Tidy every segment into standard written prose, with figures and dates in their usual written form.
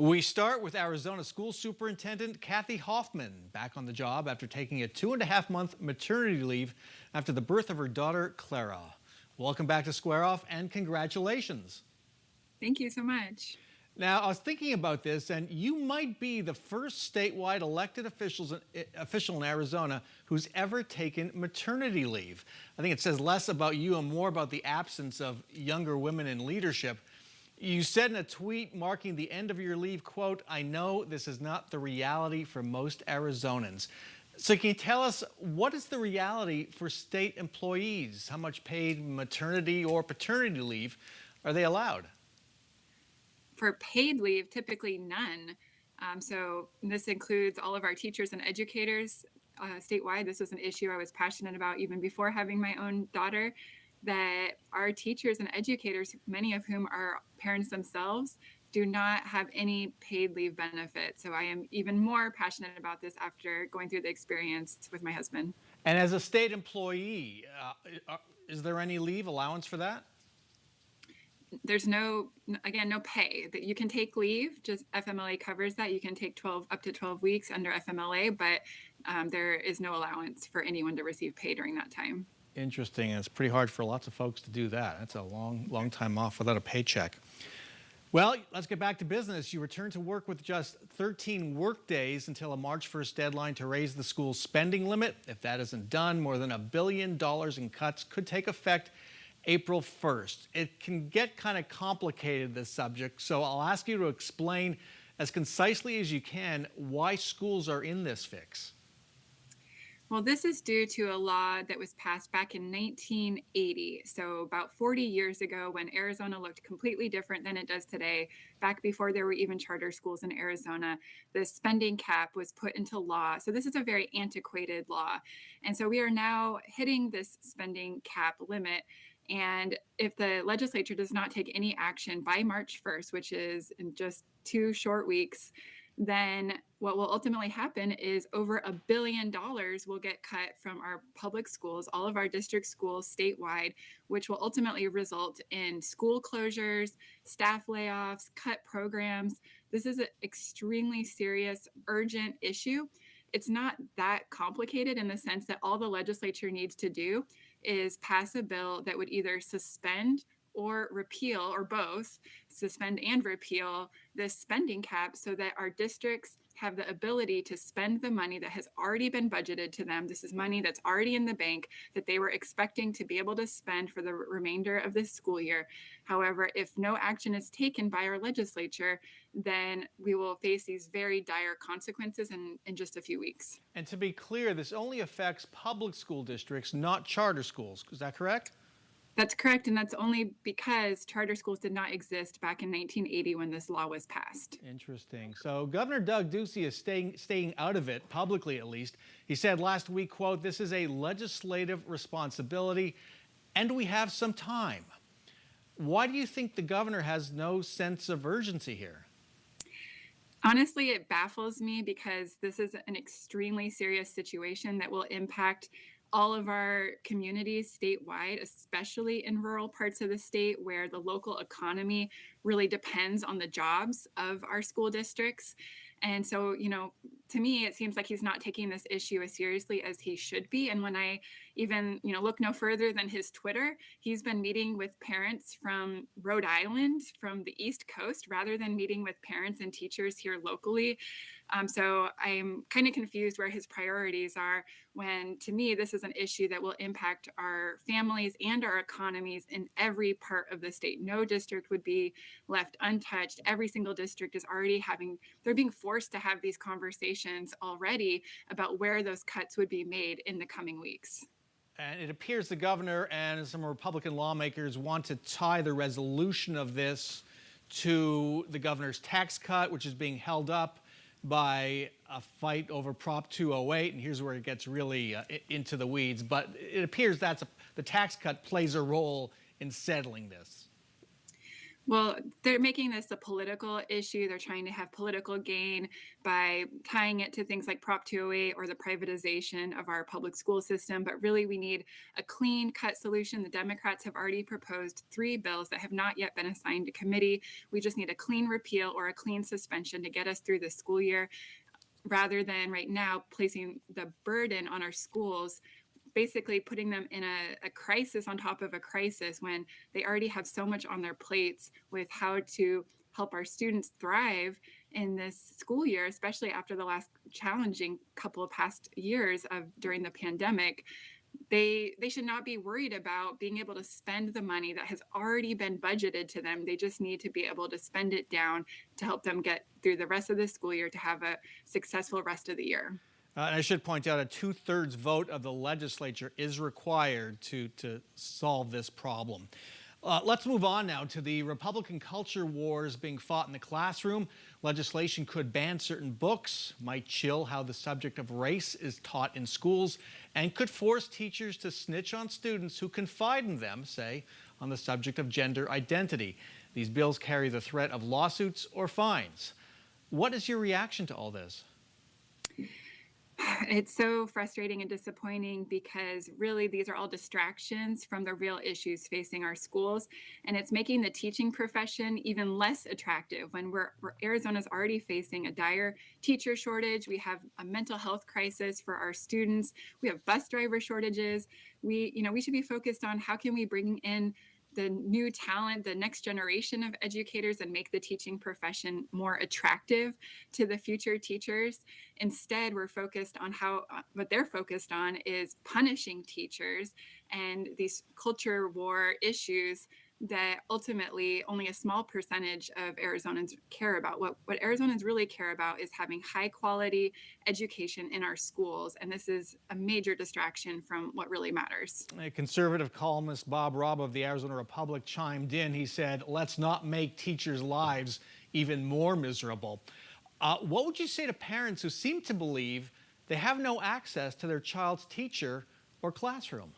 We start with Arizona School Superintendent Kathy Hoffman, back on the job after taking a 2.5-month maternity leave after the birth of her daughter, Clara. Welcome back to Square Off and congratulations. Thank you so much. Now, I was thinking about this, and you might be the first statewide elected official in Arizona who's ever taken maternity leave. I think it says less about you and more about the absence of younger women in leadership. You said in a tweet marking the end of your leave, quote, "I know this is not the reality for most Arizonans." So can you tell us, what is the reality for state employees? How much paid maternity or paternity leave are they allowed? For paid leave, typically none. So this includes all of our teachers and educators statewide. This was an issue I was passionate about even before having my own daughter, that our teachers and educators, many of whom are parents themselves, do not have any paid leave benefit. So I am even more passionate about this after going through the experience with my husband. And as a state employee, is there any leave allowance for that? There's no pay. That you can take leave, just FMLA covers that. You can take up to 12 weeks under FMLA, but there is no allowance for anyone to receive pay during that time. Interesting. It's pretty hard for lots of folks to do that. That's a long time off without a paycheck. Well, let's get back to business. You return to work with just 13 work days until a March 1st deadline to raise the school's spending limit. If that isn't done, more than $1 billion in cuts could take effect April 1st. It can get kind of complicated, this subject, so I'll ask you to explain as concisely as you can why schools are in this fix. Well, this is due to a law that was passed back in 1980, so about 40 years ago, when Arizona looked completely different than it does today. Back before there were even charter schools in Arizona, the spending cap was put into law. So this is a very antiquated law. And so we are now hitting this spending cap limit. And if the legislature does not take any action by March 1st, which is in just 2 short weeks, then what will ultimately happen is over $1 billion will get cut from our public schools, all of our district schools statewide, which will ultimately result in school closures, staff layoffs, cut programs. This is an extremely serious, urgent issue. It's not that complicated in the sense that all the legislature needs to do is pass a bill that would either suspend or repeal, or both, suspend and repeal this spending cap so that our districts have the ability to spend the money that has already been budgeted to them. This is money that's already in the bank that they were expecting to be able to spend for the remainder of this school year. However, if no action is taken by our legislature, then we will face these very dire consequences in just a few weeks. And to be clear, this only affects public school districts, not charter schools. Is that correct? That's correct, and that's only because charter schools did not exist back in 1980 when this law was passed. Interesting. So Governor Doug Ducey is staying out of it, publicly at least. He said last week, quote, "This is a legislative responsibility, and we have some time." Why do you think the governor has no sense of urgency here? Honestly, it baffles me because this is an extremely serious situation that will impact all of our communities statewide, especially in rural parts of the state where the local economy really depends on the jobs of our school districts. And so, to me, it seems like he's not taking this issue as seriously as he should be. And when I even, look no further than his Twitter, he's been meeting with parents from Rhode Island, from the East Coast, rather than meeting with parents and teachers here locally. So I'm kind of confused where his priorities are when, to me, this is an issue that will impact our families and our economies in every part of the state. No district would be left untouched. Every single district is already they're being forced to have these conversations already about where those cuts would be made in the coming weeks. And it appears the governor and some Republican lawmakers want to tie the resolution of this to the governor's tax cut, which is being held up by a fight over Prop 208. And here's where it gets really into the weeds. But it appears the tax cut plays a role in settling this. Well, they're making this a political issue. They're trying to have political gain by tying it to things like Prop 208 or the privatization of our public school system. But really, we need a clean cut solution. The Democrats have already proposed 3 bills that have not yet been assigned to committee. We just need a clean repeal or a clean suspension to get us through the school year, rather than right now placing the burden on our schools, basically putting them in a crisis on top of a crisis when they already have so much on their plates with how to help our students thrive in this school year, especially after the last challenging couple of past years of during the pandemic. They should not be worried about being able to spend the money that has already been budgeted to them. They just need to be able to spend it down to help them get through the rest of the school year to have a successful rest of the year. And I should point out a 2/3 vote of the legislature is required to solve this problem. Let's move on now to the Republican culture wars being fought in the classroom. Legislation could ban certain books, might chill how the subject of race is taught in schools, and could force teachers to snitch on students who confide in them, say, on the subject of gender identity. These bills carry the threat of lawsuits or fines. What is your reaction to all this? It's so frustrating and disappointing because really these are all distractions from the real issues facing our schools. And it's making the teaching profession even less attractive when Arizona's already facing a dire teacher shortage. We have a mental health crisis for our students. We have bus driver shortages. We should be focused on how can we bring in the new talent, the next generation of educators, and make the teaching profession more attractive to the future teachers. Instead, we're focused on what they're focused on is punishing teachers and these culture war issues that ultimately only a small percentage of Arizonans care about. What Arizonans really care about is having high quality education in our schools. And this is a major distraction from what really matters. A conservative columnist, Bob Robb of the Arizona Republic, chimed in. He said, let's not make teachers' lives even more miserable. What would you say to parents who seem to believe they have no access to their child's teacher or classroom?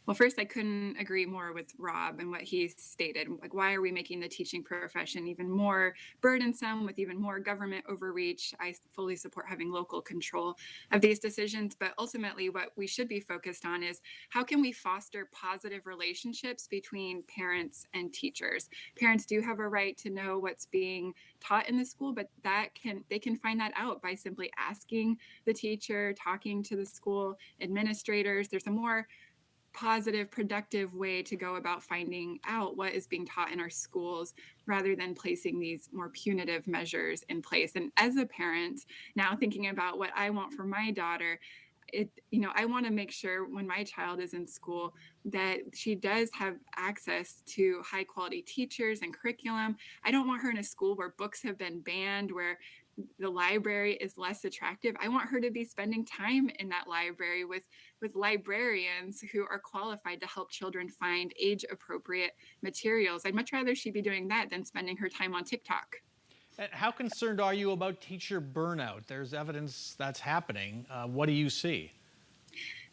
Well, first, I couldn't agree more with Rob and what he stated. Like, why are we making the teaching profession even more burdensome with even more government overreach? I fully support having local control of these decisions, but ultimately what we should be focused on is how can we foster positive relationships between parents and teachers? Parents do have a right to know what's being taught in the school, but they can find that out by simply asking the teacher, talking to the school administrators. There's a more positive, productive way to go about finding out what is being taught in our schools rather than placing these more punitive measures in place. And as a parent, now thinking about what I want for my daughter, I want to make sure when my child is in school that she does have access to high quality teachers and curriculum. I don't want her in a school where books have been banned, where the library is less attractive. I want her to be spending time in that library with librarians who are qualified to help children find age appropriate materials. I'd much rather she be doing that than spending her time on TikTok. And how concerned are you about teacher burnout? There's evidence that's happening. What do you see?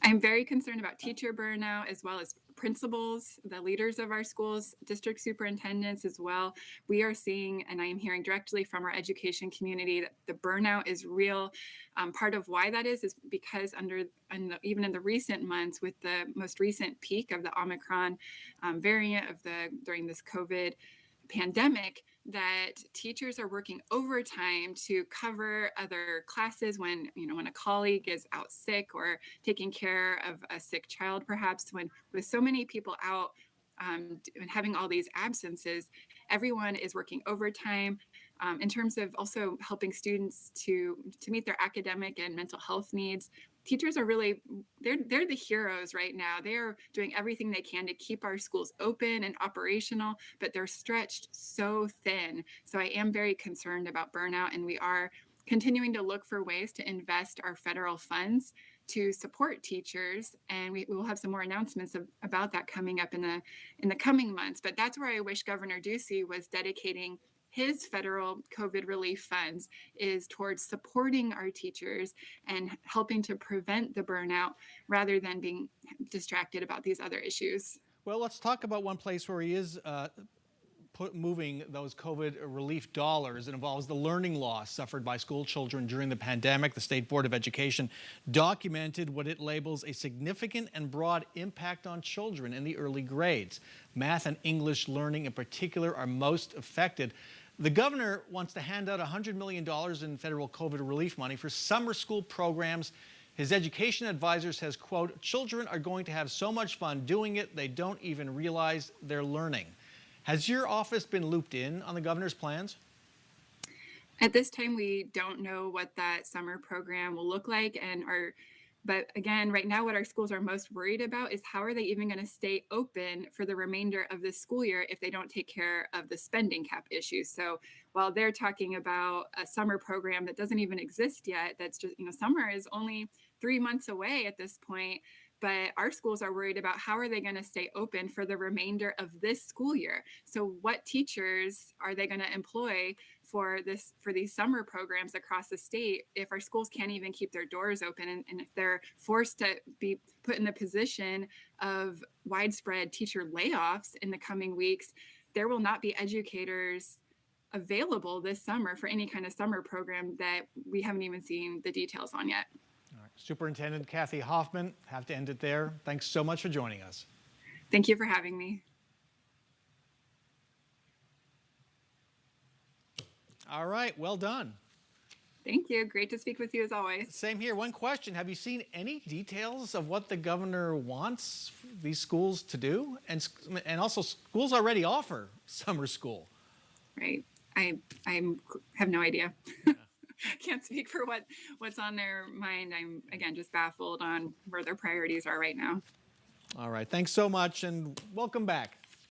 I'm very concerned about teacher burnout as well as principals, the leaders of our schools, district superintendents as well. We are seeing, and I am hearing directly from our education community, that the burnout is real. Part of why that is because even in the recent months, with the most recent peak of the Omicron variant during this COVID pandemic, that teachers are working overtime to cover other classes when a colleague is out sick or taking care of a sick child, perhaps. When with so many people out and having all these absences, everyone is working overtime in terms of also helping students to meet their academic and mental health needs. Teachers are really, they're the heroes right now. They're doing everything they can to keep our schools open and operational, but they're stretched so thin. So I am very concerned about burnout, and we are continuing to look for ways to invest our federal funds to support teachers, and we will have some more announcements about that coming up in the coming months. But that's where I wish Governor Ducey was dedicating his federal COVID relief funds, is towards supporting our teachers and helping to prevent the burnout rather than being distracted about these other issues. Well, let's talk about one place where he is moving those COVID relief dollars. It involves the learning loss suffered by school children during the pandemic. The State Board of Education documented what it labels a significant and broad impact on children in the early grades. Math and English learning in particular are most affected. The governor wants to hand out $100 million in federal COVID relief money for summer school programs. His education advisor says, quote, children are going to have so much fun doing it, they don't even realize they're learning. Has your office been looped in on the governor's plans? At this time, we don't know what that summer program will look like, but again, right now, what our schools are most worried about is how are they even going to stay open for the remainder of this school year if they don't take care of the spending cap issue. So while they're talking about a summer program that doesn't even exist yet, that's just, summer is only 3 months away at this point. But our schools are worried about how are they going to stay open for the remainder of this school year. So what teachers are they going to employ for these summer programs across the state if our schools can't even keep their doors open, and if they're forced to be put in the position of widespread teacher layoffs in the coming weeks, there will not be educators available this summer for any kind of summer program that we haven't even seen the details on yet. All right. Superintendent Kathy Hoffman, have to end it there. Thanks so much for joining us. Thank you for having me. All right, well done. Thank you. Great to speak with you as always. Same here. One question. Have you seen any details of what the governor wants these schools to do? And also, schools already offer summer school. Right. I have no idea. Can't speak for what's on their mind. I'm, again, just baffled on where their priorities are right now. All right. Thanks so much, and welcome back.